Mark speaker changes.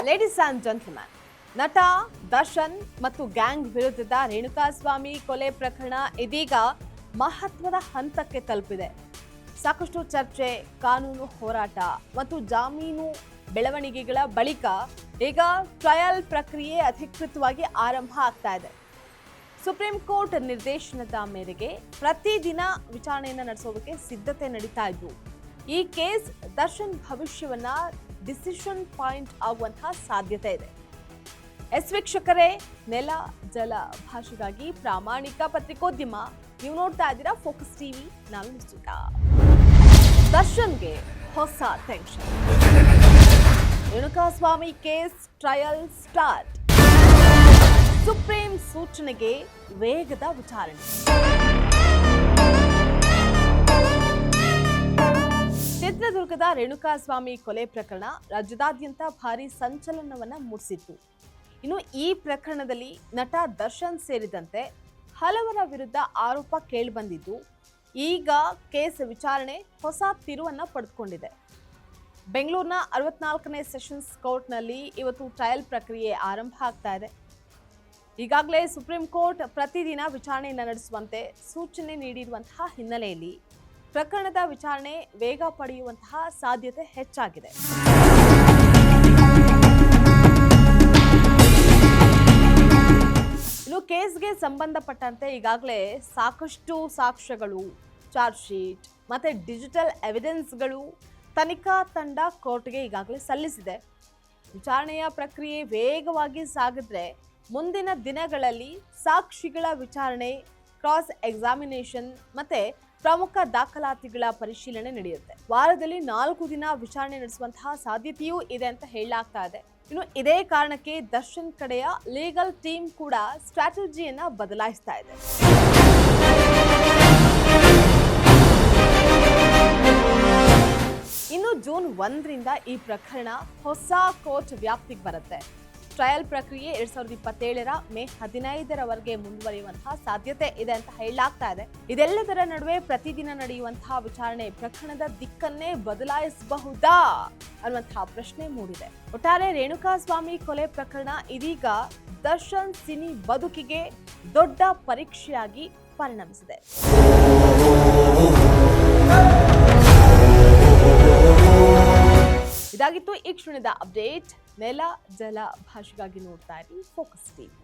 Speaker 1: Ladies and gentleman, ನಟ ದರ್ಶನ್ ಮತ್ತು gang ವಿರುದ್ಧದ ರೇಣುಕಾಸ್ವಾಮಿ ಕೊಲೆ ಪ್ರಕರಣ ಇದೀಗ ಮಹತ್ವದ ಹಂತಕ್ಕೆ ತಲುಪಿದೆ. ಸಾಕಷ್ಟು ಚರ್ಚೆ, ಕಾನೂನು ಹೋರಾಟ ಮತ್ತು ಜಾಮೀನು ಬೆಳವಣಿಗೆಗಳ ಬಳಿಕ ಈಗ ಟ್ರಯಲ್ ಪ್ರಕ್ರಿಯೆ ಅಧಿಕೃತವಾಗಿ ಆರಂಭ ಆಗ್ತಾ ಇದೆ. ಸುಪ್ರೀಂ ಕೋರ್ಟ್ ನಿರ್ದೇಶನದ ಮೇರೆಗೆ ಪ್ರತಿದಿನ ವಿಚಾರಣೆಯನ್ನು ನಡೆಸೋದಕ್ಕೆ ಸಿದ್ಧತೆ ನಡೀತಾ ಇದ್ವು. ಈ ಕೇಸ್ ದರ್ಶನ್ ಭವಿಷ್ಯವನ್ನ ಡಿಸಿಷನ್ ಪಾಯಿಂಟ್ ಆಗುವಂತಹ ಸಾಧ್ಯತೆ ಇದೆ. ವೀಕ್ಷಕರೇ, ನೆಲ ಜಲ ಭಾಷೆಗಾಗಿ ಪ್ರಾಮಾಣಿಕ ಪತ್ರಿಕೋದ್ಯಮ ನೀವು ನೋಡ್ತಾ ಇದ್ದೀರಾ ಫೋಕಸ್ ಟಿವಿ. ನಾನು ನಿಶ್ಚಿತ. ದರ್ಶನ್ಗೆ ಹೊಸ tension. Renukaswamy case trial start. Supreme ಸೂಚನೆಗೆ ವೇಗದ ವಿಚಾರಣೆ. ಚಿತ್ರದುರ್ಗದ ರೇಣುಕಾಸ್ವಾಮಿ ಕೊಲೆ ಪ್ರಕರಣ ರಾಜ್ಯದಾದ್ಯಂತ ಭಾರಿ ಸಂಚಲನವನ್ನ ಮೂಡಿಸಿತ್ತು. ಇನ್ನು ಈ ಪ್ರಕರಣದಲ್ಲಿ ನಟ ದರ್ಶನ್ ಸೇರಿದಂತೆ ಹಲವರ ವಿರುದ್ಧ ಆರೋಪ ಕೇಳಿಬಂದಿದ್ದು, ಈಗ ಕೇಸ್ ವಿಚಾರಣೆ ಹೊಸ ತಿರುವನ್ನ ಪಡೆದುಕೊಂಡಿದೆ. ಬೆಂಗಳೂರಿನ 64ನೇ ಸೆಷನ್ಸ್ ಕೋರ್ಟ್ನಲ್ಲಿ ಇವತ್ತು ಟ್ರಯಲ್ ಪ್ರಕ್ರಿಯೆ ಆರಂಭ ಆಗ್ತಾ ಇದೆ. ಈಗಾಗಲೇ ಸುಪ್ರೀಂ ಕೋರ್ಟ್ ಪ್ರತಿದಿನ ವಿಚಾರಣೆಯನ್ನು ನಡೆಸುವಂತೆ ಸೂಚನೆ ನೀಡಿರುವಂತಹ ಹಿನ್ನೆಲೆಯಲ್ಲಿ ಪ್ರಕರಣದ ವಿಚಾರಣೆ ವೇಗ ಪಡೆಯುವಂತಹ ಸಾಧ್ಯತೆ ಹೆಚ್ಚಾಗಿದೆ. ಇನ್ನು ಕೇಸ್ಗೆ ಸಂಬಂಧಪಟ್ಟಂತೆ ಈಗಾಗಲೇ ಸಾಕಷ್ಟು ಸಾಕ್ಷ್ಯಗಳು, ಚಾರ್ಜ್ ಶೀಟ್ ಮತ್ತೆ ಡಿಜಿಟಲ್ ಎವಿಡೆನ್ಸ್ಗಳು ತನಿಖಾ ತಂಡ ಕೋರ್ಟ್ಗೆ ಈಗಾಗಲೇ ಸಲ್ಲಿಸಿದೆ. ವಿಚಾರಣೆಯ ಪ್ರಕ್ರಿಯೆ ವೇಗವಾಗಿ ಸಾಗಿದ್ರೆ ಮುಂದಿನ ದಿನಗಳಲ್ಲಿ ಸಾಕ್ಷಿಗಳ ವಿಚಾರಣೆ, ಕ್ರಾಸ್ ಎಕ್ಸಾಮಿನೇಷನ್ ಮತ್ತೆ ಪ್ರಮುಖ ದಾಖಲಾತಿಗಳ ಪರಿಶೀಲನೆ ನಡೆಯುತ್ತೆ. ವಾರದಲ್ಲಿ 4 ದಿನ ವಿಚಾರಣೆ ನಡೆಸುವಂತಹ ಸಾಧ್ಯತೆಯೂ ಇದೆ ಅಂತ ಹೇಳಲಾಗ್ತಾ ಇದೆ. ಇನ್ನು ಇದೇ ಕಾರಣಕ್ಕೆ ದರ್ಶನ್ ಕಡೆಯ ಲೀಗಲ್ ಟೀಮ್ ಕೂಡ ಸ್ಟ್ರಾಟಜಿಯನ್ನ ಬದಲಾಯಿಸ್ತಾ ಇದೆ. ಇನ್ನು ಜೂನ್ 1ರಿಂದ ಈ ಪ್ರಕರಣ ಹೊಸ ಕೋರ್ಟ್ ವ್ಯಾಪ್ತಿಗೆ ಬರುತ್ತೆ. ಟ್ರಯಲ್ ಪ್ರಕ್ರಿಯೆ 2027ರ ಮೇ 15ರವರೆಗೆ ಮುಂದುವರಿಯುವಂತಹ ಸಾಧ್ಯತೆ ಇದೆ ಅಂತ ಹೇಳಲಾಗ್ತಾ ಇದೆ. ಇದೆಲ್ಲದರ ನಡುವೆ ಪ್ರತಿದಿನ ನಡೆಯುವಂತಹ ವಿಚಾರಣೆ ಪ್ರಕರಣದ ದಿಕ್ಕನ್ನೇ ಬದಲಾಯಿಸಬಹುದಾ ಅನ್ನುವಂತಹ ಪ್ರಶ್ನೆ ಮೂಡಿದೆ. ಒಟ್ಟಾರೆ ರೇಣುಕಾಸ್ವಾಮಿ ಕೊಲೆ ಪ್ರಕರಣ ಇದೀಗ ದರ್ಶನ್ ಸಿನಿ ಬದುಕಿಗೆ ದೊಡ್ಡ ಪರೀಕ್ಷೆಯಾಗಿ ಪರಿಣಮಿಸಿದೆ. ಇದಾಗಿತ್ತು ಈ ಕ್ಷಣದ ಅಪ್ಡೇಟ್. ನೆಲ ಜಲ ಭಾಷೆಗಾಗಿ ನೋಡ್ತಾ ಇರಿ ಫೋಕಸ್ ಟಿವಿ.